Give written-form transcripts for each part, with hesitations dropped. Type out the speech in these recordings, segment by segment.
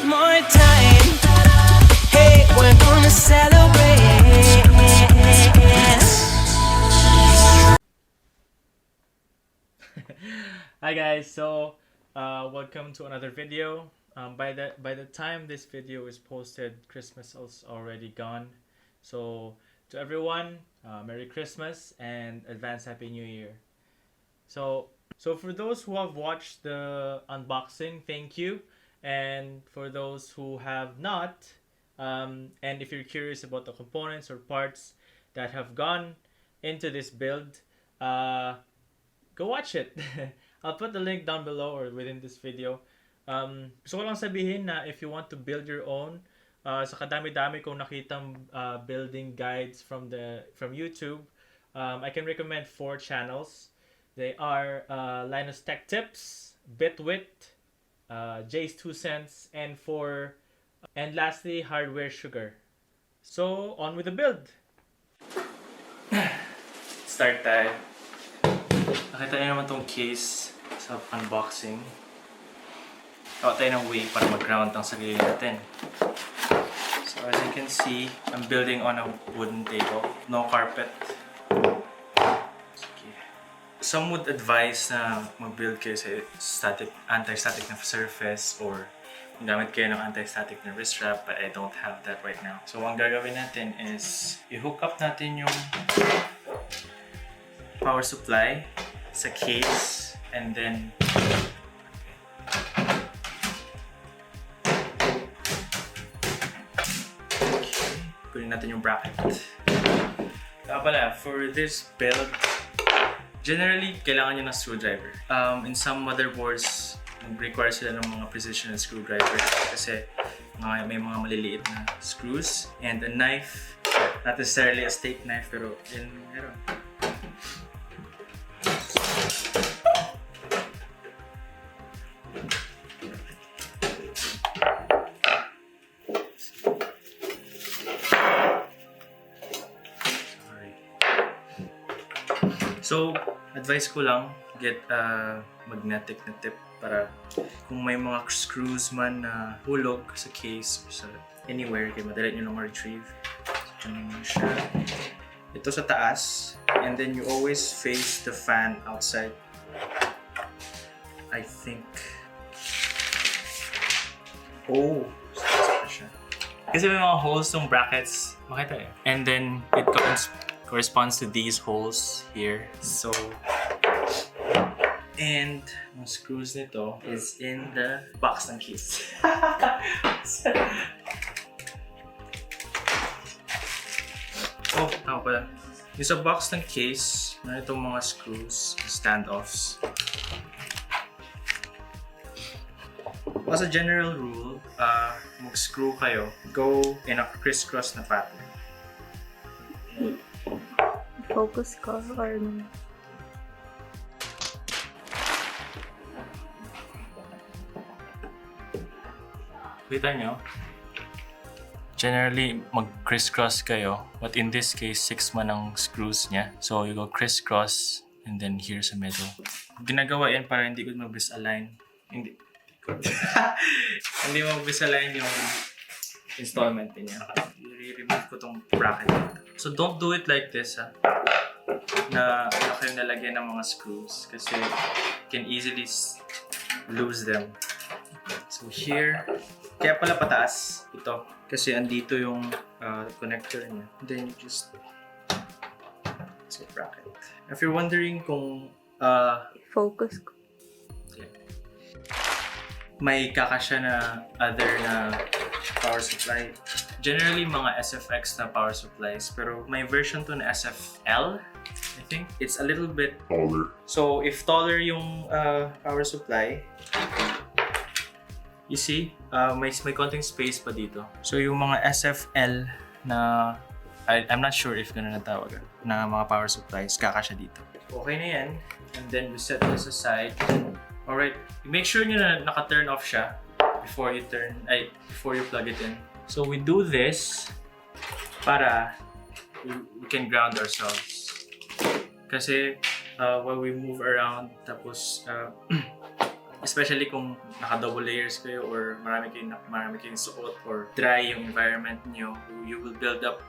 more time. Hey, we're gonna celebrate. Hi guys, so welcome to another video. By the time this video is posted, Christmas is already gone. So to everyone, Merry Christmas and advance Happy New Year. So for those who have watched the unboxing, thank you. And for those who have not, and if you're curious about the components or parts that have gone into this build, go watch it. I'll put the link down below or within this video. Gusto ko lang sabihin na if you want to build your own, sa kadami-dami kong nakitang building guides from YouTube, I can recommend 4 channels. They are Linus Tech Tips, Bitwit, Jay's 2 Cents, and lastly Hardware Sugar. So on with the build. Start tayo. Nakita niyo naman tong case sa unboxing. Tawa tayo ng way para mag-ground ang sarili natin. So as you can see, I'm building on a wooden table. No carpet. Sige. Some would advise na mag-build kayo sa anti-static na surface or gamit kayo ng anti-static na wrist wrap, but I don't have that right now. So ang gagawin natin is i-hook up natin yung power supply sa case, and then kunin natin yung bracket. Kaya pala, for this build, generally kailangan nyo ng screwdriver. In some motherboards, mag-require sila ng mga precision screwdriver kasi may mga maliliit na screws, and a knife, not necessarily a steak knife, pero yun meron. So, advice ko lang, get a magnetic na tip para kung may mga screws man na hulog sa case or sa anywhere, kaya madali nyo lang ma-retrieve. So, dyan naman siya. Ito sa taas, and then you always face the fan outside. I think. Oh! Siya. Kasi may mga holes ng brackets. Makita eh. And then, it corresponds to these holes here. So, and the screws nito is in the box ng case. Oh, tama pala. Yung sa box ng case, meron itong mga screws, standoffs. As a general rule, mag-screw kayo, go in a crisscross na pattern. Focus ka or no? Kita nyo? Generally, mag-crisscross kayo. But in this case, 6 man ang screws niya. So, you go crisscross and then here sa middle. Ginagawa yan para hindi ko mag-misalign. Hindi mag-misalign yung installment niya. I-remove ko tong bracket. So, don't do it like this, ha? Na kayo nalagyan ng mga screws kasi you can easily lose them. So here, kaya pala pataas ito kasi andito yung connector niya. Then you just bracket. If you're wondering kung Focus ko. yeah, may kakasya na other na power supply. Generally, mga SFX na power supplies, pero may version to na SFL, I think. It's a little bit taller. So, if taller yung power supply, you see, may konting space pa dito. So, yung mga SFL na, I'm not sure if gano'n natawag, na mga power supplies, kakasya dito. Okay na yan. And then, we set this aside. Alright, make sure nyo na naka-turn off siya before you plug it in. So we do this para we can ground ourselves. Kasi while we move around, tapos Especially kung naka-double layers kayo or marami kayong suot or dry yung environment nyo, you will build up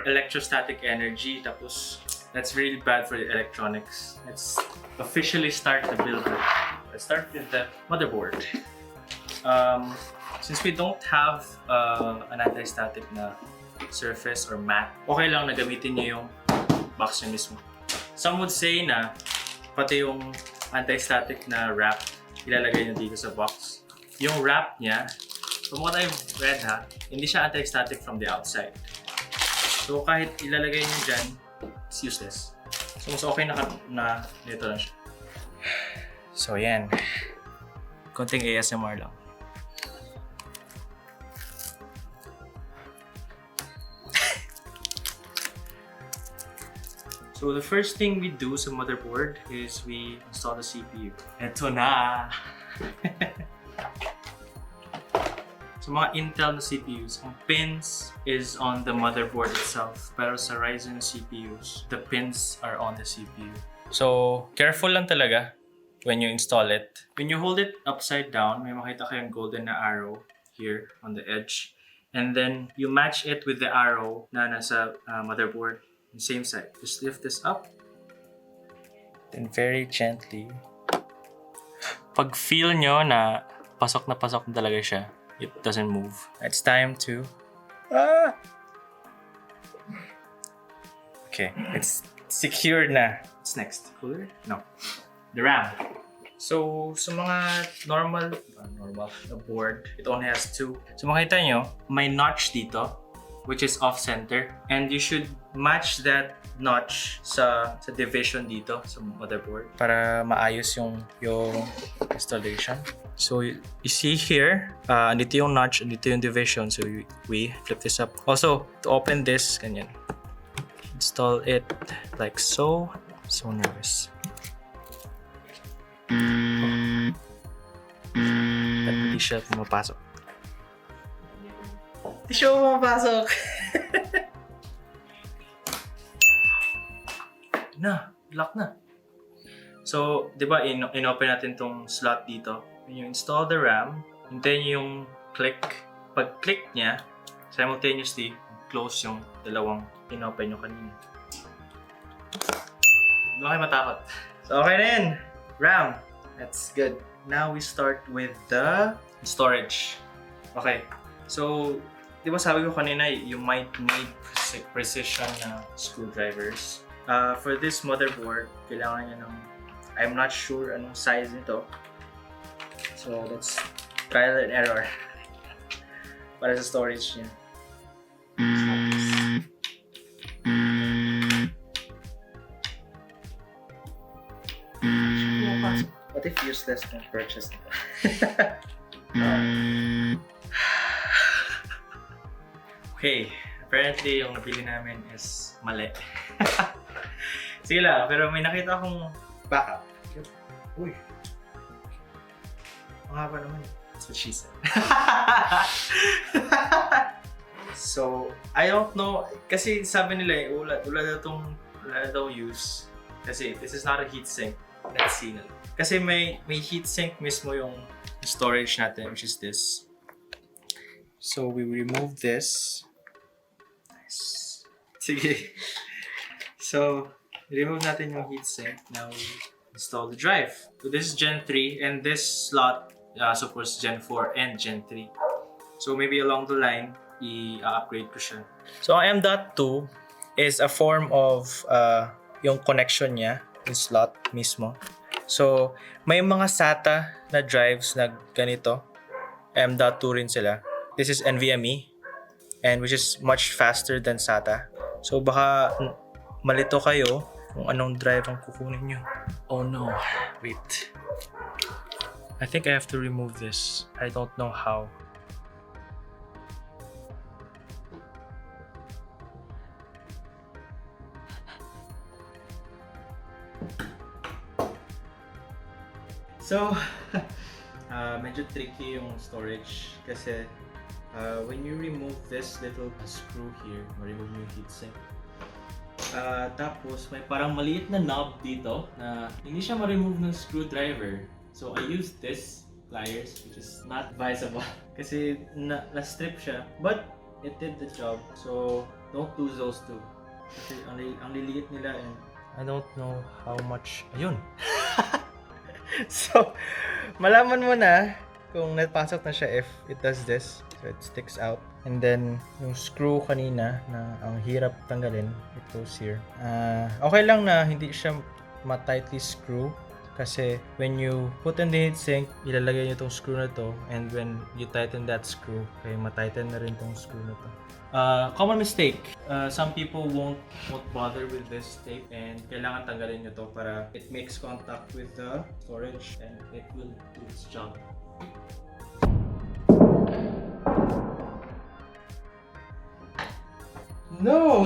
electrostatic energy. Tapos, that's really bad for the electronics. Let's officially start the build. Let's start with the motherboard. Since we don't have an anti-static na surface or mat, okay lang na gamitin nyo yung box nyo mismo. Some would say na pati yung anti-static na wrap ilalagay nyo dito sa box. Yung wrap niya, from what I've read hindi siya anti-static from the outside. So kahit ilalagay nyo dyan, it's useless. So mas okay na dito lang siya. So yan. Konting ASMR lang. So the first thing we do sa motherboard is we install the CPU. Eto na! Sa mga Intel na CPUs, ang pins is on the motherboard itself. Pero sa Ryzen CPUs, the pins are on the CPU. So, careful lang talaga when you install it. When you hold it upside down, may makita kayong golden na arrow here on the edge. And then, you match it with the arrow na nasa motherboard. Same side. Just lift this up. Then very gently. Pag feel nyo na pasok na talaga siya, it doesn't move. It's time to... Okay, it's secured na. What's next? Cooler? No. The RAM. So, sa mga normal na board, it only has 2. So, makita nyo, may notch dito, which is off-center. And you should match that notch sa division dito sa motherboard para maayos yung installation. So you see here, andito yung notch, andito yung division. So we flip this up. Also, to open this, ganyan. Install it like so. So nervous. At hindi siya pumapasok. Hindi siya pumapasok! Lock na. So, di ba, in-open natin tong slot dito. When you install the RAM, hintayin nyo yung click. Pag click niya, simultaneously, close yung dalawang in-open nyo kanina. Hindi kayo matakot. So, okay na yun. RAM. That's good. Now, we start with the storage. Okay. So, di ba sabi ko kanina, you might need precision na screwdrivers. For this motherboard, kailangan niya ng... I'm not sure anong size nito. So, let's trial and error. Para sa storage niya. What if useless kung purchase nito? Okay. Apparently, yung nabili namin is mali. Sige lang, pero may nakita akong backup. Uy. Ang haba naman. That's what she said. So, I don't know. Kasi sabi nila wala daw use. Kasi this is not a heatsink. Let's see na. Kasi may heatsink mismo yung storage natin, which is this. So, we remove this. Nice. Sige. So, remove natin yung heatsink. Now, we install the drive. So, this is Gen 3 and this slot supports Gen 4 and Gen 3. So, maybe along the line, i-upgrade ko siya. So, ang M.2 is a form of yung connection niya, yung slot mismo. So, may mga SATA na drives na ganito. M.2 rin sila. This is NVMe, and which is much faster than SATA. So, baka malito kayo kung anong drive ang kukunin nyo. Oh no, wait. I think I have to remove this. I don't know how. So, medyo tricky yung storage kasi when you remove this little screw here, remove yung heatsink, Tapos may parang maliit na knob dito na hindi siya ma-remove ng screwdriver. So I used this pliers, which is not advisable kasi na-strip siya. But it did the job. So don't lose those two. Kasi ang liliit nila and I don't know how much. Ayun. So malaman mo na kung napasok na siya if it does this. So it sticks out. And then, yung screw kanina na ang hirap tanggalin, it goes here. Okay lang na hindi siya ma-tightly screw kasi when you put in the heatsink, ilalagay nyo itong screw na to and when you tighten that screw, kaya ma-tighten na rin itong screw na to. Common mistake. Some people won't bother with this tape and kailangan tanggalin nyo to para it makes contact with the storage and it will do its job. No!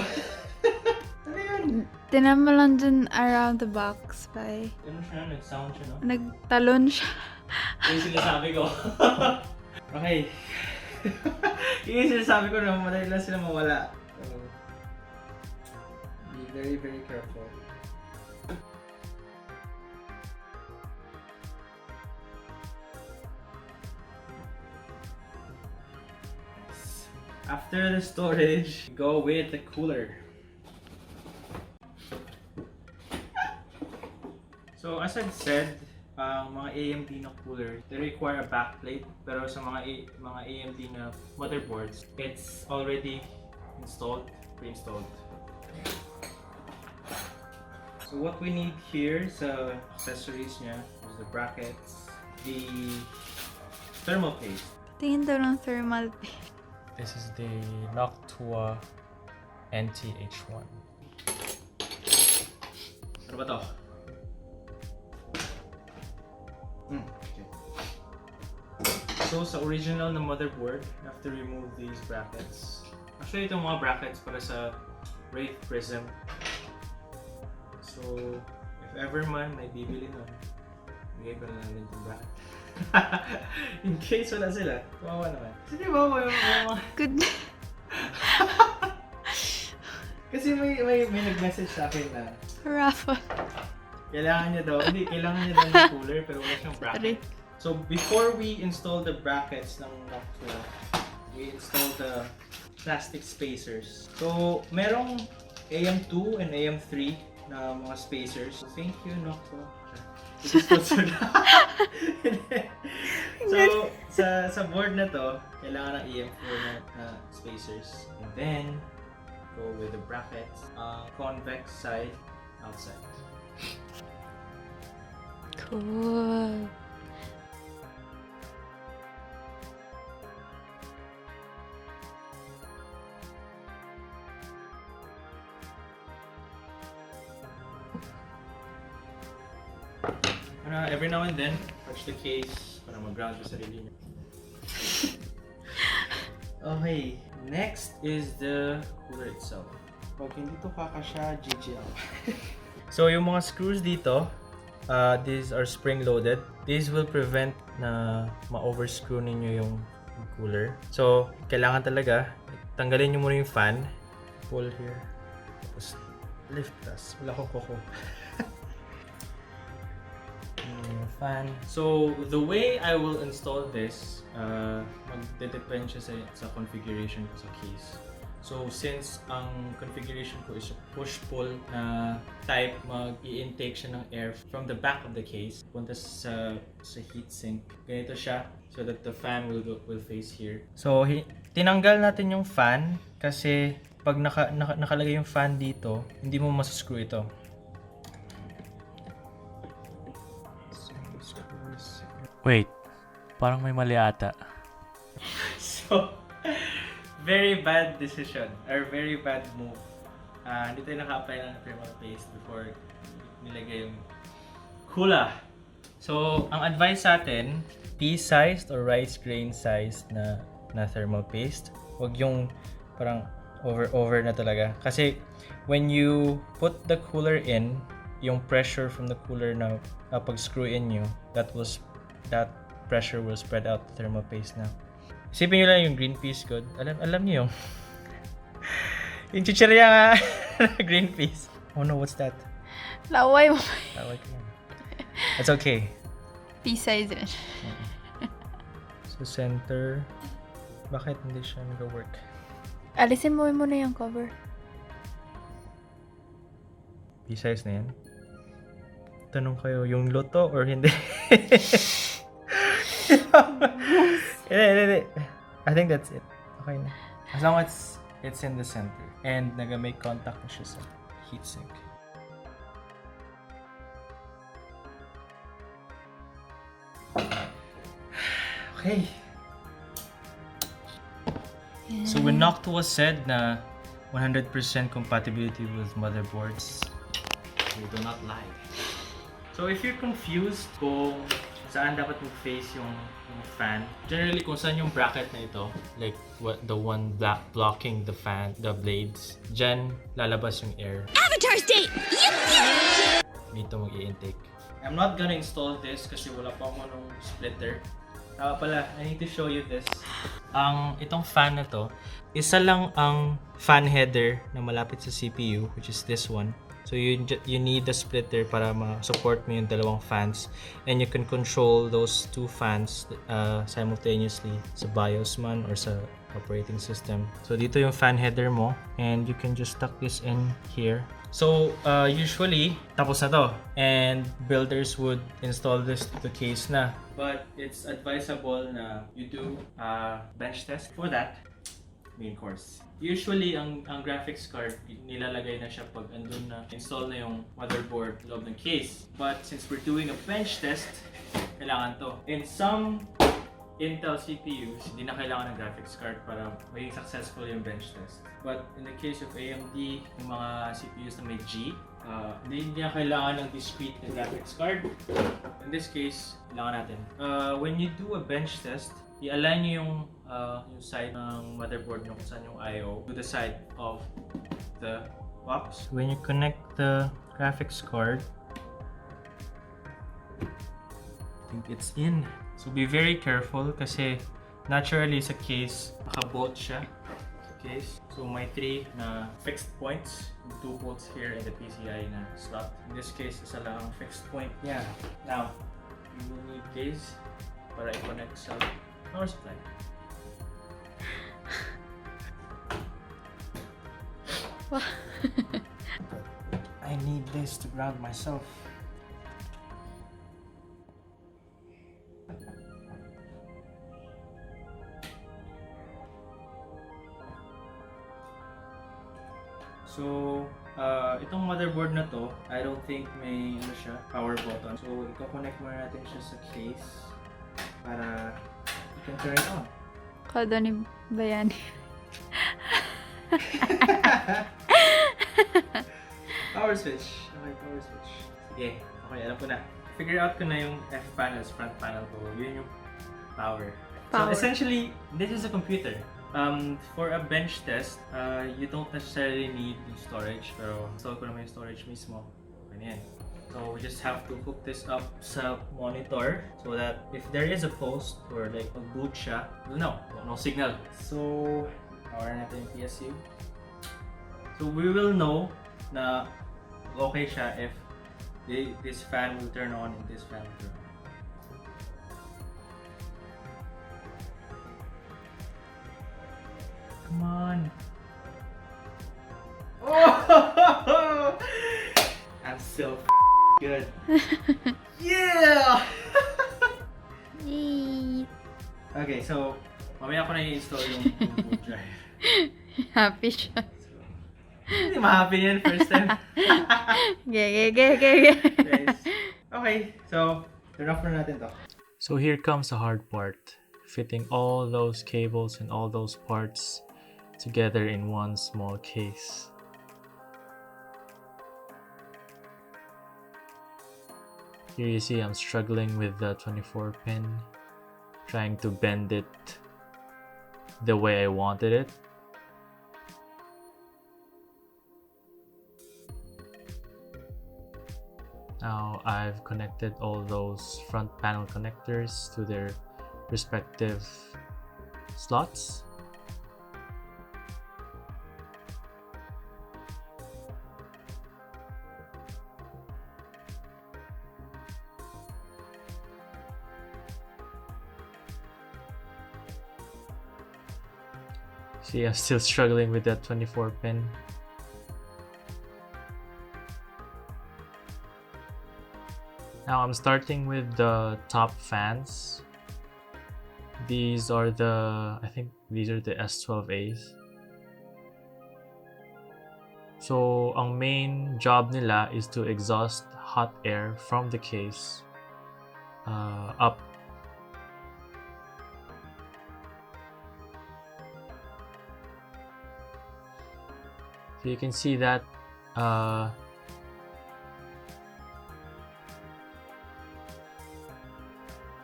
Ano yun? Tinan mo lang dun around the box, bye. Ano siya? Nag-sound siya, no? Nagtalon siya. Yung sinasabi ko. Okay. Yung sinasabi ko na madali lang sila mawala. So, be very, very careful. After the storage, go with the cooler. So as I've said, mga AMD na cooler, they require a backplate. Pero sa mga AMD na motherboards, it's already installed, pre-installed. So what we need here sa accessories niya is the brackets, the thermal paste. Tingin daw ng thermal paste. This is the Noctua NTH1. Ano ba to? Okay. So sa original na motherboard, you have to remove these brackets. Actually, itong mga brackets para sa Wraith Prism. So, if ever man may bibili nun, bigay ko na lang din itong bracket. In case wala sila, kawawa naman. Kasi di ba may Good. Kasi may nag-message sa akin na Raffle. kailangan niya daw ng cooler pero wala siyang bracket. So before we install the brackets ng Noctua, we install the plastic spacers. So merong AM2 and AM3 na mga spacers. So thank you, Noctua. So sa board na to, kailangan ng AM4 na spacers. And then go with the brackets, convex side, outside. Cool. Every now and then, touch the case para mag-ground yung sarili niya. Okay, next is the cooler itself. Pag hindi to kakasya, GG ako. So yung mga screws dito, these are spring-loaded. These will prevent na ma-overscrew ninyo yung cooler. So, kailangan talaga, tanggalin nyo muna yung fan. Pull here. Tapos, lift us. Wala akong koko. Fan. So, the way I will install this, magdedepend siya sa configuration ko sa case. So, since ang configuration ko is a push-pull na type, mag-i-intake siya ng air from the back of the case punta sa heatsink. Ganito siya so that the fan will face here. So, tinanggal natin yung fan kasi pag nakalagay yung fan dito, hindi mo masascrew ito. Wait, parang may mali ata. So, very bad decision or very bad move. Hindi tayo naka-apply ng thermal paste before nilagay yung hula. So, ang advice sa atin, pea-sized or rice grain sized na thermal paste. Huwag yung parang over na talaga. Kasi when you put the cooler in, yung pressure from the cooler na pag screw in nyo, that pressure will spread out the thermal paste na. Isipin nyo lang yung green peas good. Alam niyo yung chichirya nga. Green piece. Oh no, what's that? Laway mo. That's okay. P-size rin. So center. Bakit hindi siya nag-work? Alisin mo muna yung cover. P-size na yan. Tanong kayo, yung luto or hindi? Hindi. I think that's it. Okay na. As long as it's in the center. And naga-make contact na siya sa heatsink. Okay. So when Noctua said na 100% compatibility with motherboards, we do not lie. So if you're confused kung saan dapat mag-face yung fan, generally kung saan yung bracket na ito, like the one blocking the fan, the blades, dyan lalabas yung air. Avatar state! Dito mag-i-intake. I'm not gonna install this kasi wala pa ako nung splitter. Pala, I need to show you this. Itong fan na to, isa lang ang fan header na malapit sa CPU, which is this one. So you need the splitter para ma-support mo yung dalawang fans, and you can control those two fans simultaneously sa BIOS man or sa operating system. So dito yung fan header mo, and you can just tuck this in here. So usually tapos na to, and builders would install this to the case na. But it's advisable na you do a bench test for that main course. Usually, ang graphics card, nilalagay na siya pag andun na install na yung motherboard loob ng case. But since we're doing a bench test, kailangan to. In some Intel CPUs, hindi na kailangan ng graphics card para maging successful yung bench test. But in the case of AMD, yung mga CPUs na may G, hindi na kailangan ng discrete na graphics card. In this case, kailangan natin. When you do a bench test, i-align nyo yung side ng motherboard nyo kung saan yung I/O to the side of the box. When you connect the graphics card, I think it's in. So be very careful kasi naturally sa case, naka-bolt siya sa case. So may 3 na fixed points, 2 bolts here and the PCI na slot. In this case, isa lang ang fixed point. Yeah. Now, you will need this para i-connect sa power supply. I need this to ground myself. So, itong motherboard na to, I don't think may power button. So, i-connect muna natin siya sa case para you can turn it on. Kada ni Bayani. Power switch. Okay, power switch. Okay, alam ko na. Figure out ko na yung F panels, front panel ko. Yun yung power. So essentially, this is a computer. For a bench test, you don't necessarily need yung storage, pero install ko naman yung storage mismo. Ganyan. So we just have to hook this up sa monitor so that if there is a post or like mag-boot siya, we'll know. No signal. So, power natin yung PSU. So we will know na okay siya if this fan will turn on and this fan will turn on. Come on. Oh! I'm so good. Yeah! Yay! Okay, so mamaya ko na i-install yung boot drive. Happy siya. Hindi ma-happy yan first time. Ge. Guys. Okay, so turn off na natin to. So here comes the hard part. Fitting all those cables and all those parts together in one small case. Here you see I'm struggling with the 24 pin, trying to bend it the way I wanted it. Now I've connected all those front panel connectors to their respective slots. See, I'm still struggling with that 24 pin. Now I'm starting with the top fans. These are the, I think these are the S12As. So, ang main job nila is to exhaust hot air from the case up. So you can see that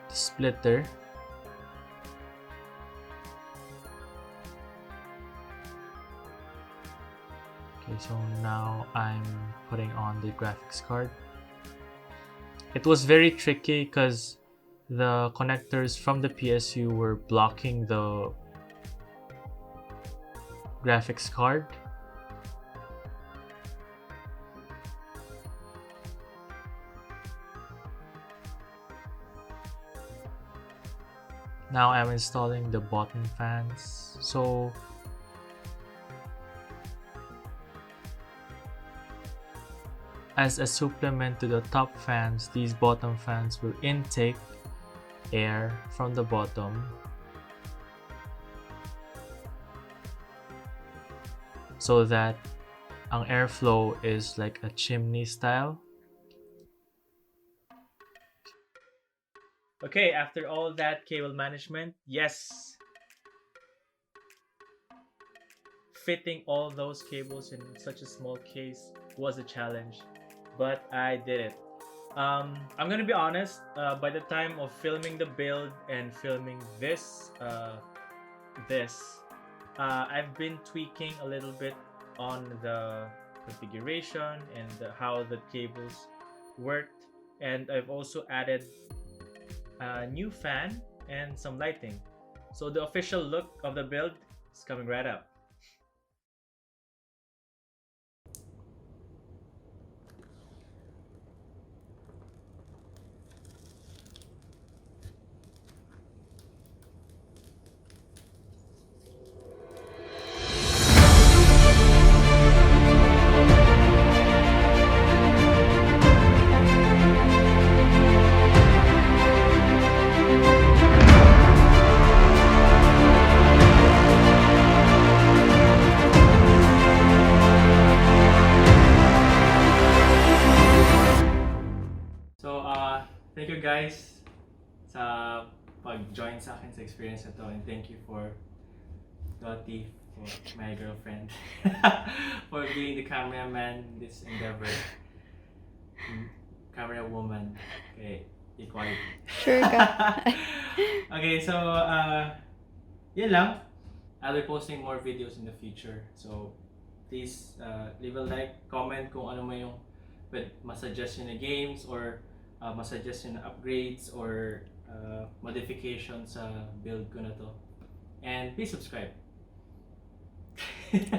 splitter. Okay, so now I'm putting on the graphics card. It was very tricky because the connectors from the PSU were blocking the graphics card. Now I'm installing the bottom fans. So as a supplement to the top fans, these bottom fans will intake air from the bottom so that ang airflow is like a chimney style. Okay, after all that cable management, yes, fitting all those cables in such a small case was a challenge, but I did it. I'm gonna be honest, by the time of filming the build and filming this, I've been tweaking a little bit on the configuration and how the cables worked, and I've also added a new fan and some lighting. So the official look of the build is coming right up. So, thank you guys sa pag-join sa akin sa experience na to, and thank you for Dottie, for my girlfriend, for being the cameraman in this endeavor. Camera woman. Okay, equality. Sure ka. Okay, so, yun lang. I'll be posting more videos in the future. So, please leave a like, comment kung ano mo yung masuggest nyo na games or masuggest nyo na upgrades or modifications sa build ko na to. And please subscribe.